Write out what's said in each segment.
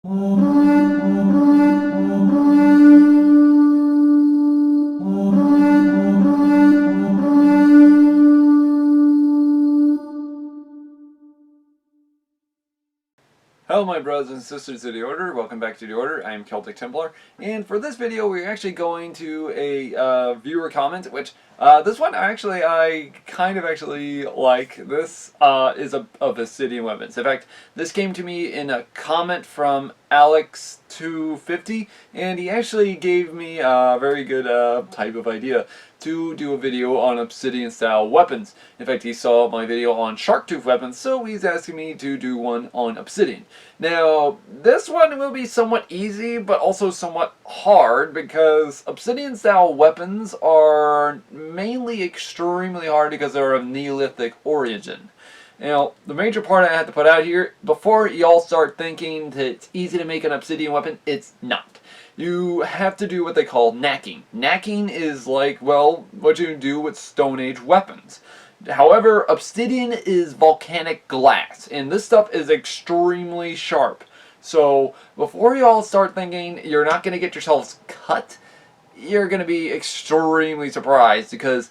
Hello my brothers and sisters of the Order, welcome back to the Order. I am Celtic Templar, and for this video we're actually going to a viewer comment, which this one I kind of actually like. This is of Obsidian weapons. In fact, this came to me in a comment from Alex250, and he actually gave me a very good type of idea to do a video on Obsidian style weapons. In fact, he saw my video on shark tooth weapons, so he's asking me to do one on Obsidian. Now, this one will be somewhat easy, but also somewhat hard, because Obsidian style weapons are mainly extremely hard because they're of Neolithic origin. Now, the major part I have to put out here, before y'all start thinking that it's easy to make an Obsidian weapon, it's not. You have to do what they call knacking. Knacking is like, well, what you do with Stone Age weapons. However, Obsidian is volcanic glass, and this stuff is extremely sharp. So, before you all start thinking you're not going to get yourselves cut, you're going to be extremely surprised, because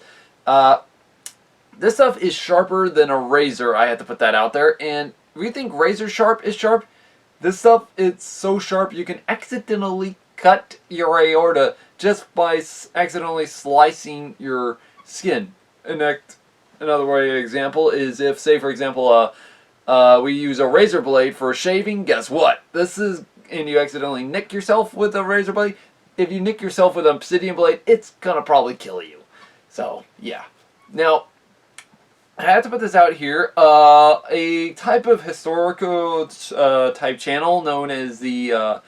this stuff is sharper than a razor. I have to put that out there. And if you think razor sharp is sharp, this stuff, it's so sharp you can accidentally cut your aorta just by accidentally slicing your skin. Another way example is if, say for example, we use a razor blade for shaving. Guess what? And you accidentally nick yourself with a razor blade. If you nick yourself with an obsidian blade, it's gonna probably kill you. So yeah. Now, I have to put this out here. A type of historical type channel known as the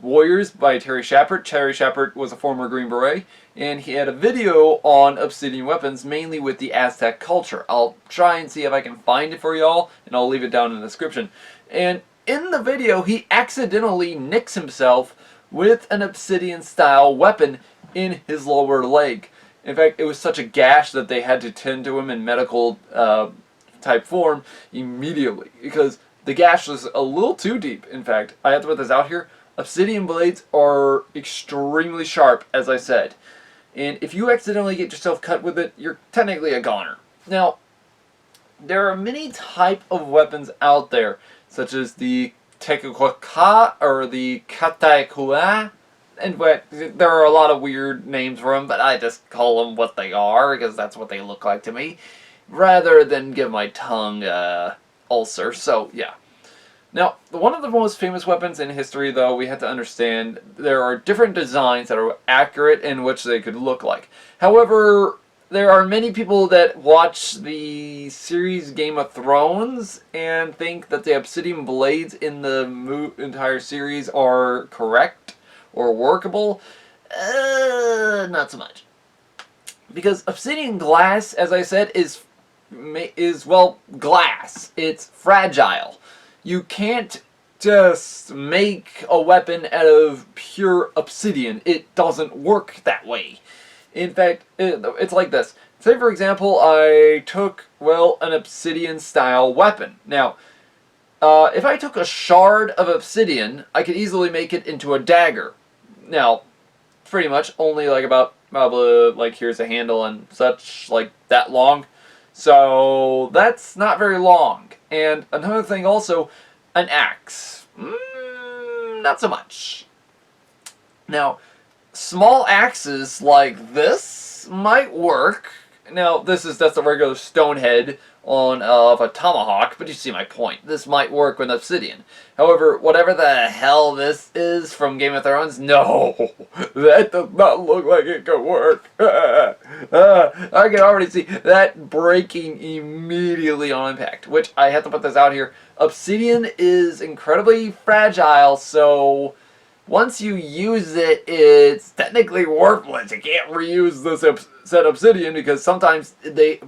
Warriors by Terry Shepard. Terry Shepard was a former Green Beret, and he had a video on Obsidian weapons, mainly with the Aztec culture. I'll try and see if I can find it for y'all, and I'll leave it down in the description. And in the video, he accidentally nicks himself with an Obsidian style weapon in his lower leg. In fact, it was such a gash that they had to tend to him in medical type form immediately, because the gash was a little too deep. In fact, I have to put this out here. Obsidian blades are extremely sharp, as I said. And if you accidentally get yourself cut with it, you're technically a goner. Now, there are many type of weapons out there, such as the Tekukaka or the Kataikua. In fact, there are a lot of weird names for them, but I just call them what they are, because that's what they look like to me, rather than give my tongue ulcer. So, yeah. Now, one of the most famous weapons in history, though, we have to understand there are different designs that are accurate in which they could look like. However, there are many people that watch the series Game of Thrones and think that the obsidian blades in the entire series are correct or workable. Not so much. Because obsidian glass, as I said, is well, glass. It's fragile. You can't just make a weapon out of pure obsidian. It doesn't work that way. In fact, it's like this. Say, for example, I took, well, an obsidian-style weapon. Now, if I took a shard of obsidian, I could easily make it into a dagger. Now, pretty much only like about, like here's a handle and such, like that long. So, that's not very long. And another thing also, an axe. Not so much. Now, small axes like this might work. Now, that's a regular stone head of a tomahawk, but you see my point. This might work with obsidian. However, whatever the hell this is from Game of Thrones, no, that does not look like it could work. I can already see that breaking immediately on impact, which I have to put this out here. Obsidian is incredibly fragile, so once you use it, it's technically worthless. You can't reuse this said obsidian, because sometimes the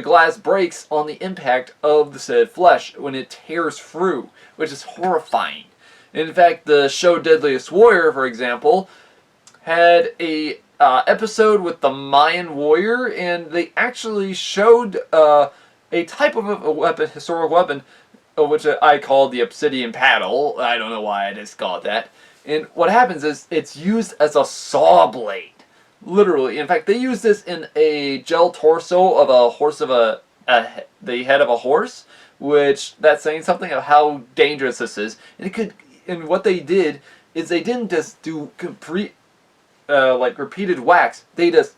glass breaks on the impact of the said flesh when it tears through, which is horrifying. In fact, the show Deadliest Warrior, for example, had a episode with the Mayan warrior, and they actually showed a type of a weapon, historical weapon, which I call the Obsidian paddle. I don't know why I just call it that. And what happens is it's used as a saw blade. Literally. In fact, they use this in a gel torso of a horse of the head of a horse, which that's saying something of how dangerous this is. And what they did is they didn't just do complete like repeated wax. They just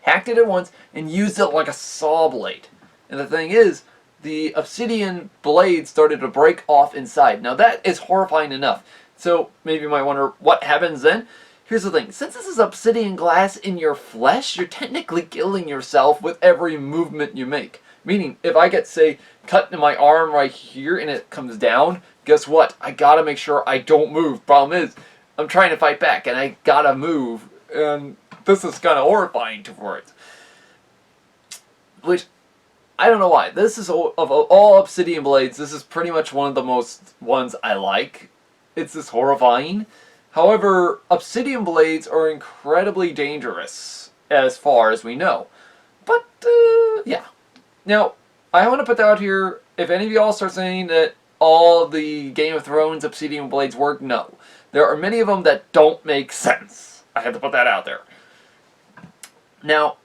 hacked it at once and used it like a saw blade. And the thing is, the obsidian blade started to break off inside. Now that is horrifying enough. So maybe you might wonder what happens then. Here's the thing. Since this is obsidian glass in your flesh, you're technically killing yourself with every movement you make. Meaning, if I get, say, cut in my arm right here and it comes down, guess what? I gotta make sure I don't move. Problem is, I'm trying to fight back and I gotta move. And this is kind of horrifying for it. Which, I don't know why. This is, of all obsidian blades, this is pretty much one of the most ones I like. It's just horrifying. However, obsidian blades are incredibly dangerous, as far as we know. But, yeah. Now, I want to put that out here, if any of y'all start saying that all the Game of Thrones obsidian blades work, no. There are many of them that don't make sense. I had to put that out there. Now,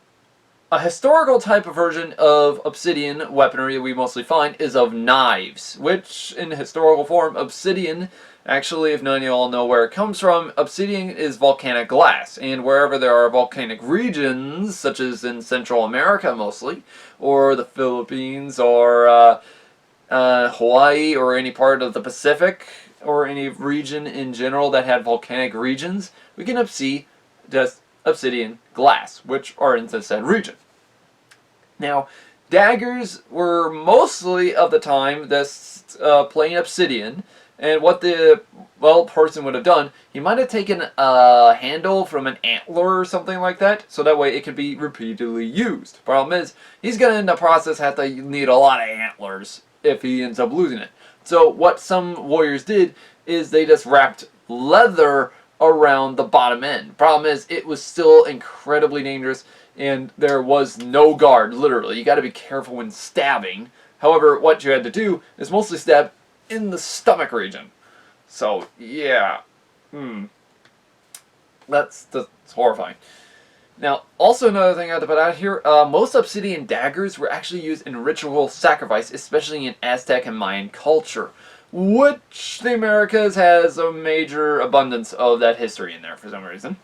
a historical type of version of obsidian weaponry that we mostly find is of knives, which, in historical form, obsidian, actually, if none of you all know where it comes from, obsidian is volcanic glass, and wherever there are volcanic regions, such as in Central America mostly, or the Philippines, or Hawaii, or any part of the Pacific, or any region in general that had volcanic regions, we can see just obsidian glass, which are in the said region. Now, daggers were mostly of the time this plain obsidian, and what the person would have done, he might have taken a handle from an antler or something like that, so that way it could be repeatedly used. Problem is, he's going to in the process have to need a lot of antlers if he ends up losing it. So what some warriors did is they just wrapped leather around the bottom end. Problem is, it was still incredibly dangerous, and there was no guard, literally. You got to be careful when stabbing. However, what you had to do is mostly stab in the stomach region. So, yeah. That's horrifying. Now, also another thing I have to put out here, most obsidian daggers were actually used in ritual sacrifice, especially in Aztec and Mayan culture, which the Americas has a major abundance of that history in there for some reason.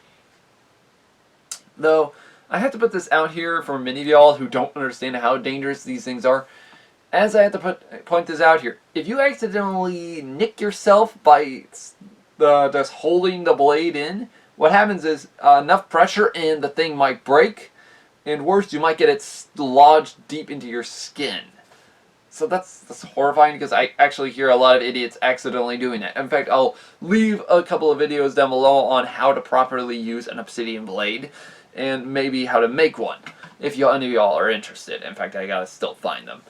Though, I have to put this out here for many of y'all who don't understand how dangerous these things are. As I have to point this out here, if you accidentally nick yourself by just holding the blade in, what happens is enough pressure and the thing might break, and worse, you might get it lodged deep into your skin. So that's horrifying because I actually hear a lot of idiots accidentally doing that. In fact, I'll leave a couple of videos down below on how to properly use an obsidian blade and maybe how to make one, if any of y'all are interested. In fact, I gotta still find them.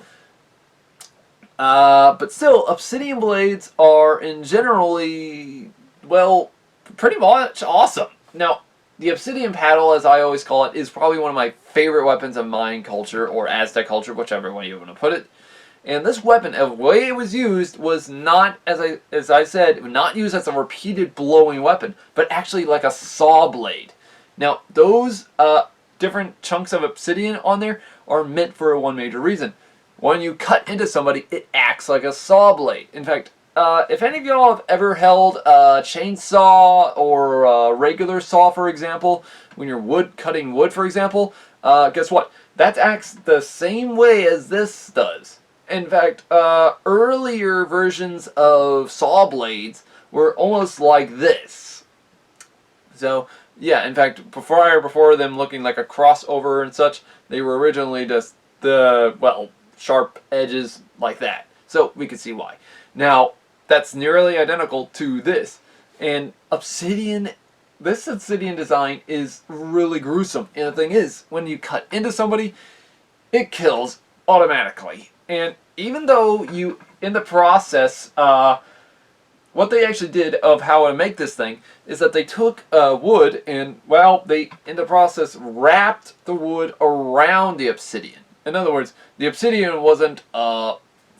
But still, obsidian blades are in generally, well, pretty much awesome. Now, the obsidian paddle, as I always call it, is probably one of my favorite weapons of Mayan culture, or Aztec culture, whichever way you want to put it. And this weapon, the way it was used, was not, as I said, not used as a repeated blowing weapon, but actually like a saw blade. Now, those different chunks of obsidian on there are meant for one major reason. When you cut into somebody, it acts like a saw blade. In fact, if any of y'all have ever held a chainsaw or a regular saw, for example, when you're cutting wood, for example, guess what? That acts the same way as this does. In fact, earlier versions of saw blades were almost like this. So, yeah, in fact, before them looking like a crossover and such, they were originally just sharp edges like that. So we could see why. Now, that's nearly identical to this. And this obsidian design is really gruesome. And the thing is, when you cut into somebody, it kills automatically. And even though in the process, what they actually did of how to make this thing is that they took wood and, they, in the process, wrapped the wood around the obsidian. In other words, the obsidian wasn't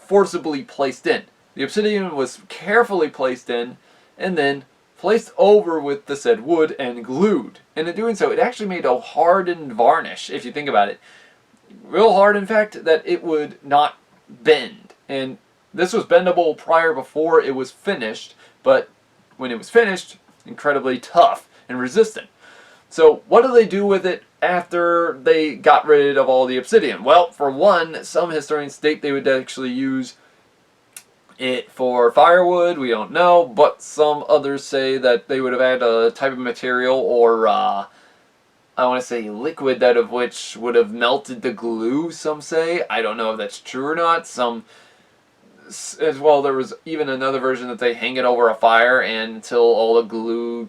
forcibly placed in. The obsidian was carefully placed in and then placed over with the said wood and glued. And in doing so, it actually made a hardened varnish, if you think about it. Real hard, in fact, that it would not bend. And this was bendable before it was finished, but when it was finished, incredibly tough and resistant. So what do they do with it after they got rid of all the obsidian? Well, for one, some historians state they would actually use it for firewood. We don't know, but some others say that they would have had a type of material or I want to say liquid that of which would have melted the glue, some say. I don't know if that's true or not. Some as well, there was even another version that they hang it over a fire and until all the glue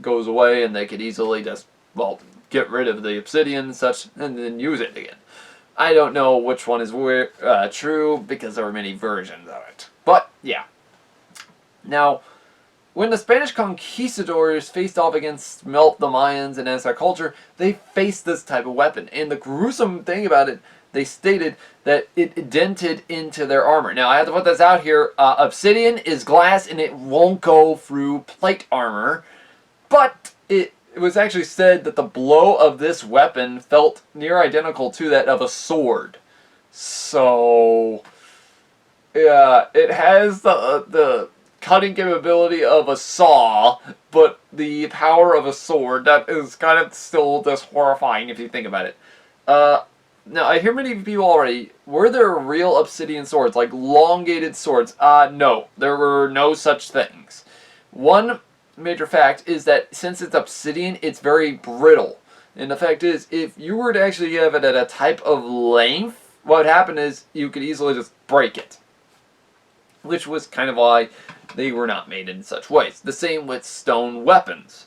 goes away and they could easily just, well, get rid of the obsidian and such and then use it again. I don't know which one is true because there are many versions of it. But, yeah. Now, when the Spanish conquistadors faced off against the Mayans and Aztec culture, they faced this type of weapon. And the gruesome thing about it, they stated that it dented into their armor. Now, I have to put this out here. Obsidian is glass and it won't go through plate armor. But it was actually said that the blow of this weapon felt near identical to that of a sword. So, yeah, it has the cutting capability of a saw, but the power of a sword. That is kind of still just horrifying if you think about it. Now, I hear many people already, were there real obsidian swords, like elongated swords? No, there were no such things. One major fact is that since it's obsidian, it's very brittle. And the fact is, if you were to actually have it at a type of length, what would happen is you could easily just break it. Which was kind of why they were not made in such ways. The same with stone weapons.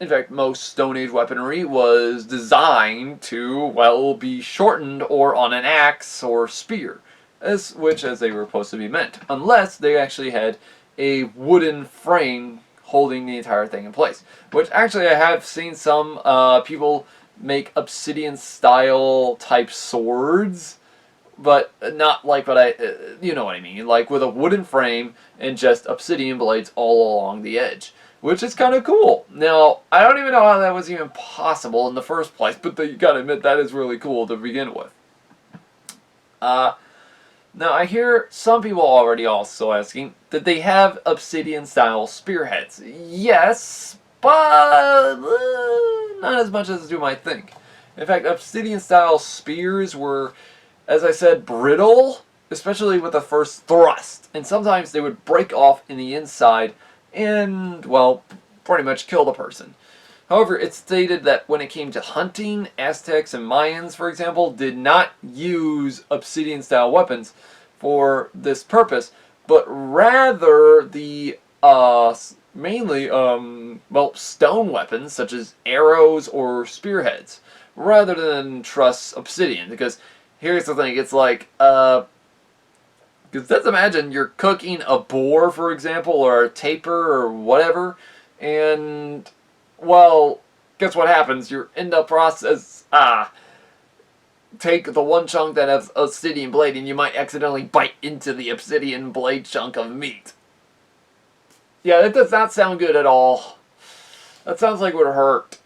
In fact, most Stone Age weaponry was designed to, well, be shortened or on an axe or spear, as they were supposed to be meant, unless they actually had a wooden frame holding the entire thing in place. Which actually I have seen some people make obsidian-style type swords, but not like what you know what I mean, like with a wooden frame and just obsidian blades all along the edge. Which is kind of cool. Now, I don't even know how that was even possible in the first place, but you gotta admit that is really cool to begin with. Now, I hear some people already also asking that they have obsidian-style spearheads. Yes, but not as much as you might think. In fact, obsidian-style spears were, as I said, brittle, especially with the first thrust. And sometimes they would break off in the inside and, well, pretty much kill the person. However, it's stated that when it came to hunting, Aztecs and Mayans, for example, did not use obsidian-style weapons for this purpose, but rather the, mainly, well, stone weapons, such as arrows or spearheads, rather than trust obsidian, because here's the thing, it's like, because let's imagine you're cooking a boar, for example, or a tapir or whatever, and, well, guess what happens? You end up take the one chunk that has obsidian blade and you might accidentally bite into the obsidian blade chunk of meat. Yeah, that does not sound good at all. That sounds like it would hurt.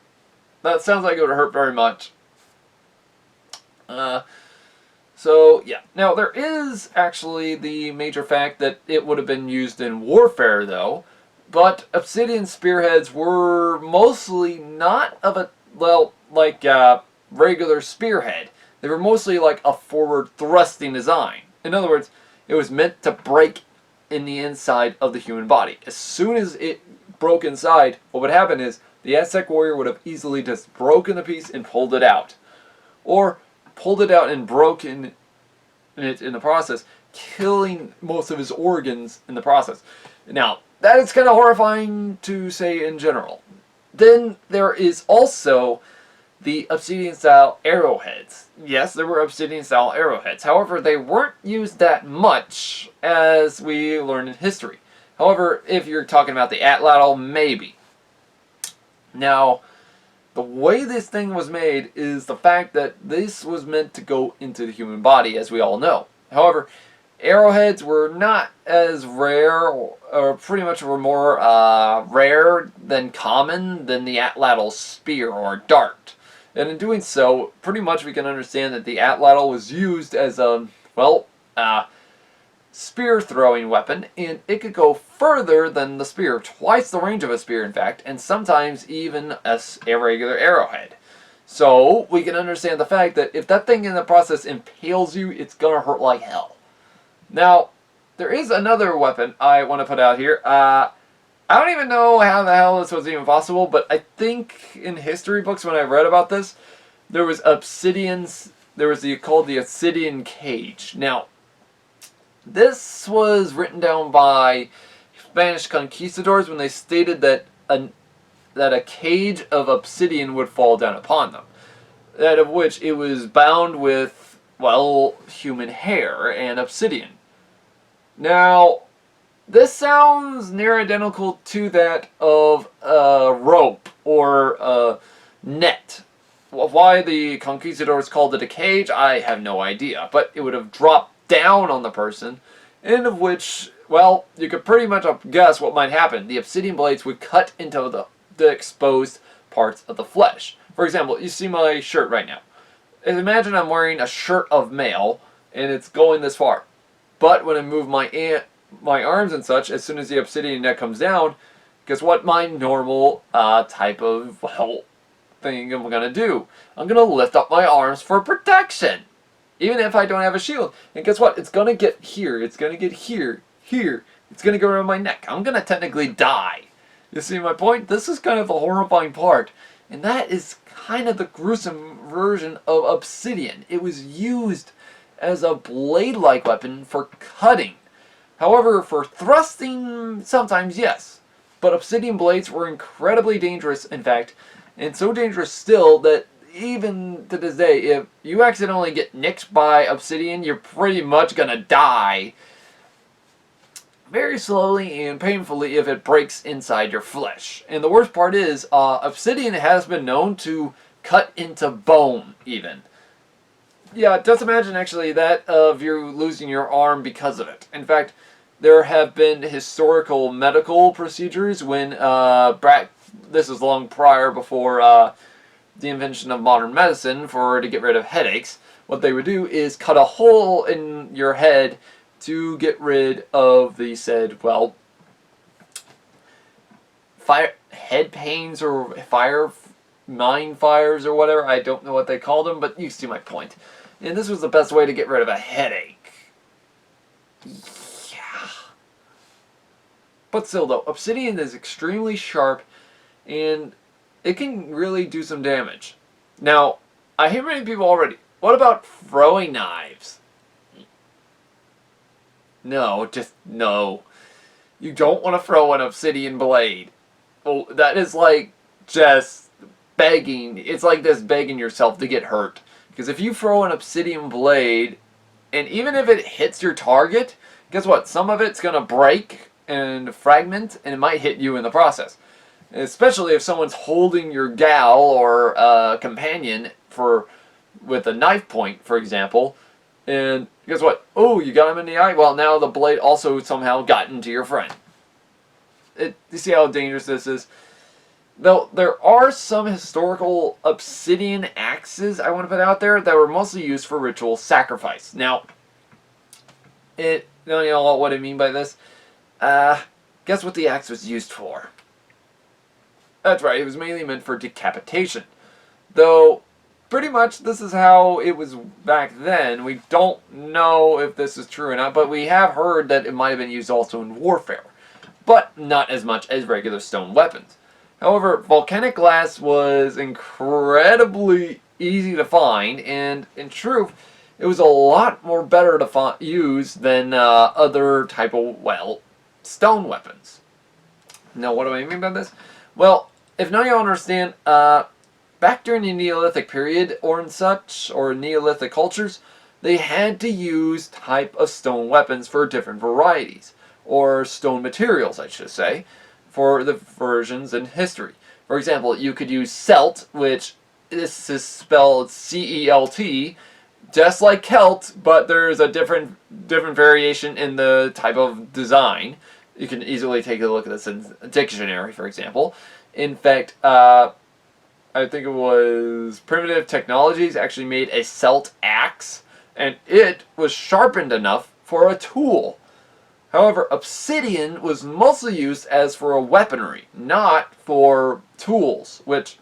That sounds like it would hurt very much. So, yeah. Now, there is actually the major fact that it would have been used in warfare, though. But obsidian spearheads were mostly not of a, well, like a regular spearhead. They were mostly like a forward thrusting design. In other words, it was meant to break in the inside of the human body. As soon as it broke inside, what would happen is the Aztec warrior would have easily just broken the piece and pulled it out. Or pulled it out and broken it in the process, killing most of his organs in the process. Now, that is kind of horrifying to say in general. Then there is also the obsidian-style arrowheads. Yes, there were obsidian-style arrowheads. However, they weren't used that much as we learned in history. However, if you're talking about the atlatl, maybe. Now, the way this thing was made is the fact that this was meant to go into the human body, as we all know. However, arrowheads were not as rare, or pretty much were more rare than common than the atlatl spear or dart. And in doing so, pretty much we can understand that the atlatl was used as a, well, spear throwing weapon, and it could go further than the spear, twice the range of a spear in fact, and sometimes even a regular arrowhead. So we can understand the fact that if that thing in the process impales you, it's gonna hurt like hell. Now, there is another weapon I want to put out here. I don't even know how the hell this was even possible, but I think in history books when I read about this, there was called the Obsidian cage. Now, this was written down by Spanish conquistadors when they stated that a cage of obsidian would fall down upon them. That of which it was bound with, well, human hair and obsidian. Now, this sounds near identical to that of a rope or a net. Why the conquistadors called it a cage, I have no idea. But it would have dropped down on the person, and of which, well, you could pretty much guess what might happen. The obsidian blades would cut into the exposed parts of the flesh. For example, you see my shirt right now. Imagine I'm wearing a shirt of mail, and it's going this far. But when I move my arms and such, as soon as the obsidian net comes down, guess what my normal type of, well, thing I'm going to do? I'm going to lift up my arms for protection. Even if I don't have a shield. And guess what? It's going to get here. It's going to get here. Here. It's going to go around my neck. I'm going to technically die. You see my point? This is kind of the horrifying part. And that is kind of the gruesome version of obsidian. It was used as a blade-like weapon for cutting. However, for thrusting, sometimes yes. But obsidian blades were incredibly dangerous, in fact. And so dangerous still that even to this day, if you accidentally get nicked by obsidian, you're pretty much gonna die very slowly and painfully if it breaks inside your flesh. And the worst part is, obsidian has been known to cut into bone, even. Yeah, just imagine actually that of you losing your arm because of it. In fact, there have been historical medical procedures when, this is long prior before, the invention of modern medicine to get rid of headaches. What they would do is cut a hole in your head to get rid of the said, well, head pains or mind fires or whatever. I don't know what they called them, but you see my point. And this was the best way to get rid of a headache. Yeah. But still though, obsidian is extremely sharp and it can really do some damage. Now, I hear many people already. What about throwing knives? No, just no. You don't want to throw an obsidian blade. Well, that is like just begging. It's like this begging yourself to get hurt. Because if you throw an obsidian blade, and even if it hits your target, guess what? Some of it's going to break and fragment, and it might hit you in the process. Especially if someone's holding your gal or companion with a knife point, for example, and guess what? Oh, you got him in the eye? Well, now the blade also somehow got into your friend. You see how dangerous this is? Though there are some historical obsidian axes I want to put out there that were mostly used for ritual sacrifice. Now, you know what I mean by this? Guess what the axe was used for? That's right, it was mainly meant for decapitation. Though, pretty much this is how it was back then. We don't know if this is true or not, but we have heard that it might have been used also in warfare. But not as much as regular stone weapons. However, volcanic glass was incredibly easy to find, and in truth, it was a lot more better to use than other type of, well, stone weapons. Now, what do I mean by this? Well, if none of y'all understand, back during the Neolithic period or in such, or Neolithic cultures, they had to use type of stone weapons for different varieties, or stone materials, I should say, for the versions in history. For example, you could use celt, which this is spelled C-E-L-T, just like Celt, but there's a different variation in the type of design. You can easily take a look at this in a dictionary, for example. In fact, I think it was Primitive Technologies actually made a Celt axe, and it was sharpened enough for a tool. However, Obsidian was mostly used as for a weaponry, not for tools, which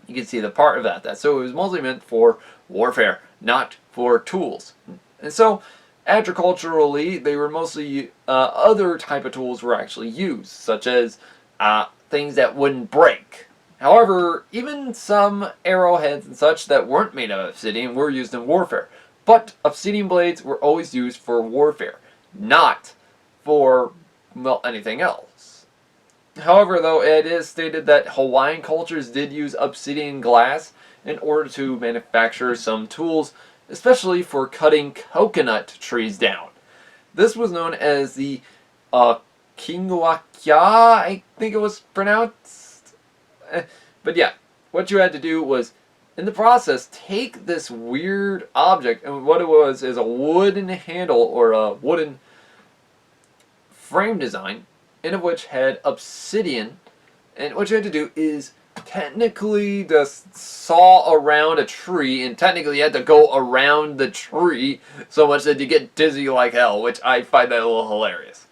you can see the part of that. So it was mostly meant for warfare, not for tools. And so, agriculturally, they were mostly other type of tools were actually used, such as things that wouldn't break. However, even some arrowheads and such that weren't made of obsidian were used in warfare. But obsidian blades were always used for warfare, not for, well, anything else. However, though, it is stated that Hawaiian cultures did use obsidian glass in order to manufacture some tools, especially for cutting coconut trees down. This was known as the Kinguakia, I think it was pronounced. But yeah, what you had to do was, in the process, take this weird object, and what it was is a wooden handle or a wooden frame design, in of which had obsidian, and what you had to do is technically just saw around a tree, and technically you had to go around the tree so much that you get dizzy like hell, which I find that a little hilarious.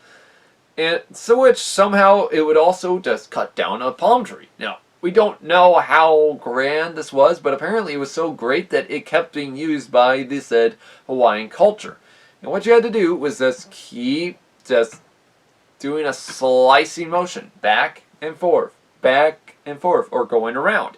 And so which somehow it would also just cut down a palm tree. Now, we don't know how grand this was, but apparently it was so great that it kept being used by the said Hawaiian culture. And what you had to do was just keep just doing a slicing motion, back and forth, or going around,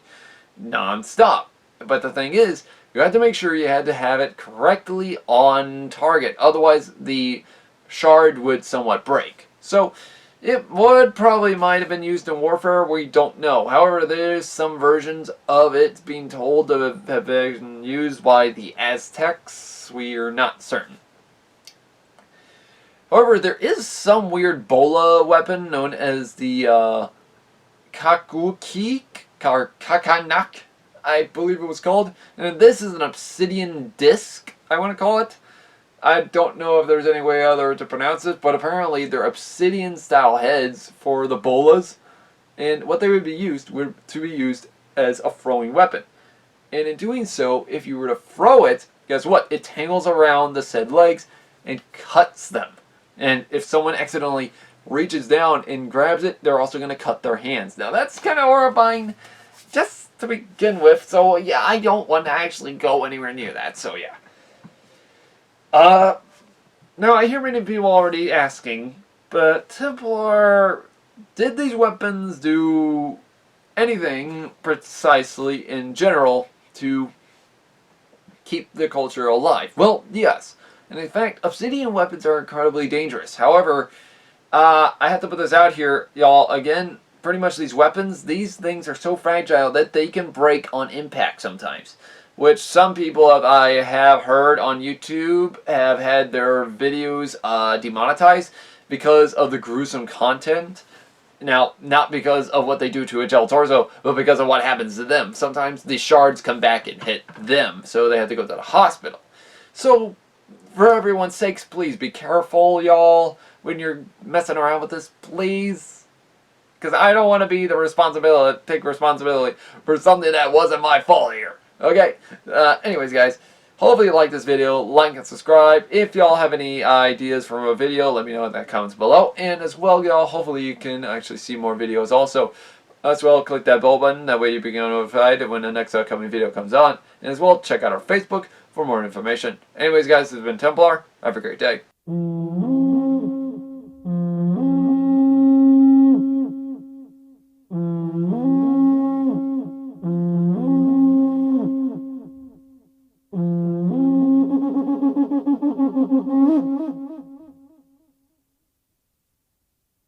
non-stop. But the thing is, you had to make sure you had to have it correctly on target, otherwise the shard would somewhat break. So it would probably might have been used in warfare, we don't know. However, there's some versions of it being told to have been used by the Aztecs. We are not certain. However, there is some weird bola weapon known as the Kakuki, or Kakanak, I believe it was called. And this is an obsidian disc, I want to call it. I don't know if there's any way other to pronounce it, but apparently they're obsidian style heads for the bolas. And what they would be used were to be used as a throwing weapon. And in doing so, if you were to throw it, guess what? It tangles around the said legs and cuts them. And if someone accidentally reaches down and grabs it, they're also going to cut their hands. Now that's kind of horrifying just to begin with, so yeah, I don't want to actually go anywhere near that, so yeah. Now I hear many people already asking, but Templar, did these weapons do anything precisely in general to keep the culture alive? Well, yes. And in fact, obsidian weapons are incredibly dangerous. However, I have to put this out here, y'all. Again, pretty much these weapons, these things are so fragile that they can break on impact sometimes. Which some people I have heard on YouTube have had their videos demonetized because of the gruesome content. Now, not because of what they do to a gel torso, but because of what happens to them. Sometimes the shards come back and hit them, so they have to go to the hospital. So, for everyone's sakes, please be careful, y'all, when you're messing around with this, please. Because I don't want to be take responsibility for something that wasn't my fault here. Okay, anyways, guys, hopefully you like this video, like and subscribe. If y'all have any ideas from a video, let me know in the comments below. And as well, y'all, hopefully you can actually see more videos also. As well, click that bell button, that way you become notified when the next upcoming video comes on. And as well, check out our Facebook for more information. Anyways, guys, this has been Templar. Have a great day.